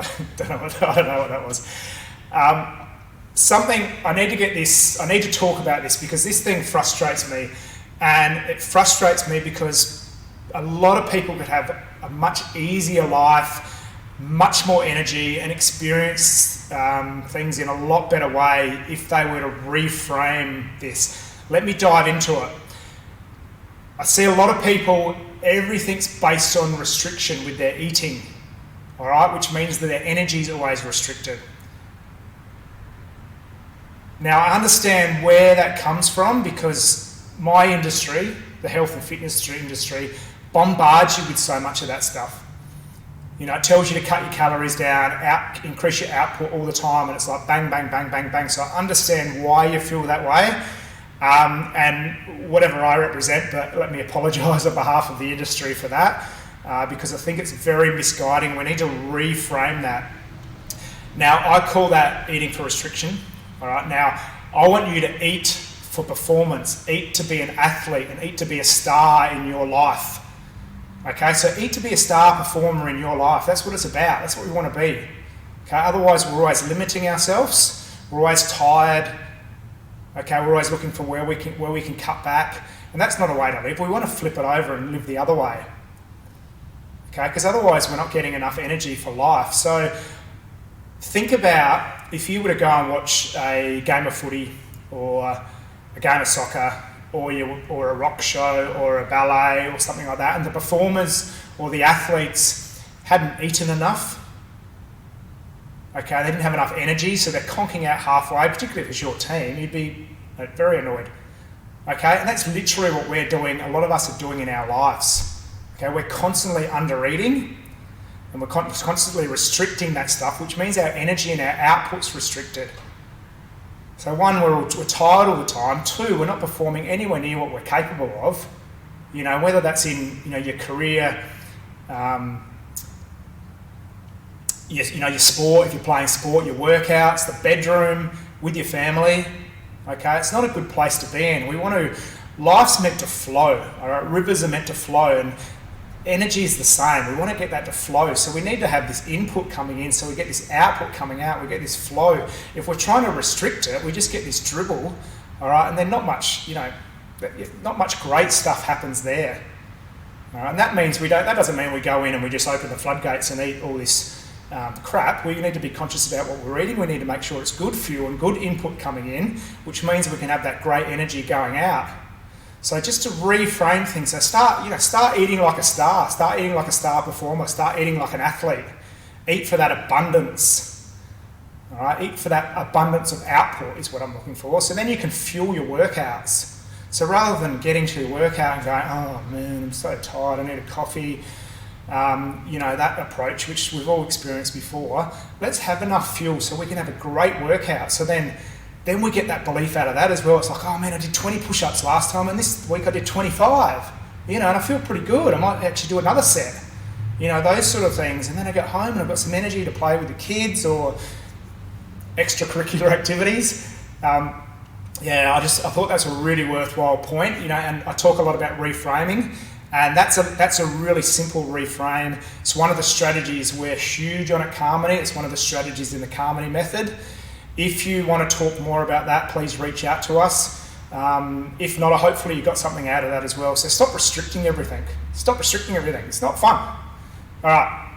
I don't know what that was. Something, I need to talk about this because this thing frustrates me. And it frustrates me because a lot of people could have a much easier life, much more energy, and experience things in a lot better way if they were to reframe this. Let me dive into it. I see a lot of people, everything's based on restriction with their eating, all right, which means that their energy is always restricted. Now, I understand where that comes from because my industry, the health and fitness industry, bombards you with so much of that stuff. You know, it tells you to cut your calories down, increase your output all the time, and it's like bang, bang, bang, bang, bang. So I understand why you feel that way, and whatever I represent, but let me apologise on behalf of the industry for that, because I think it's very misguiding. We need to reframe that. Now, I call that eating for restriction. All right. Now, I want you to eat for performance, eat to be an athlete, and eat to be a star in your life. Okay, so eat to be a star performer in your life. That's what it's about. That's what we want to be. Okay, otherwise we're always limiting ourselves. We're always tired. Okay, we're always looking for where we can cut back, and that's not a way to live. We want to flip it over and live the other way. Okay, because otherwise we're not getting enough energy for life. So think about if you were to go and watch a game of footy or a game of soccer or a rock show or a ballet or something like that, and the performers or the athletes hadn't eaten enough. Okay, they didn't have enough energy, so they're conking out halfway, particularly if it's your team, you'd be very annoyed. Okay, and that's literally what we're doing, a lot of us are doing in our lives. Okay, we're constantly under-eating, and we're constantly restricting that stuff, which means our energy and our output's restricted. So one, we're tired all the time. Two, we're not performing anywhere near what we're capable of. You know, whether that's in your career, your sport, if you're playing sport, your workouts, the bedroom, with your family. Okay, it's not a good place to be in. Life's meant to flow. All right, rivers are meant to flow, and energy is the same. We want to get that to flow, so we need to have this input coming in, so we get this output coming out, we get this flow. If we're trying to restrict it, we just get this dribble, all right, and then not much great stuff happens there. All right, and that doesn't mean we go in and we just open the floodgates and eat all this crap. We need to be conscious about what we're eating. We need to make sure it's good fuel and good input coming in, which means we can have that great energy going out. So just to reframe things, so start eating like a star, start eating like a star performer, start eating like an athlete. Eat for that abundance. All right, eat for that abundance of output is what I'm looking for. So then you can fuel your workouts. So rather than getting to your workout and going, oh man, I'm so tired, I need a coffee, that approach, which we've all experienced before, let's have enough fuel so we can have a great workout. So then we get that belief out of that as well. It's like, oh man, I did 20 push-ups last time and this week I did 25, and I feel pretty good. I might actually do another set, those sort of things. And then I get home and I've got some energy to play with the kids or extracurricular activities. I thought that's a really worthwhile point, and I talk a lot about reframing, and that's a really simple reframe. It's one of the strategies we're huge on at Carmony. It's one of the strategies in the Carmony method. If you want to talk more about that, please reach out to us. If not, hopefully you got something out of that as well. So stop restricting everything. Stop restricting everything. It's not fun. All right.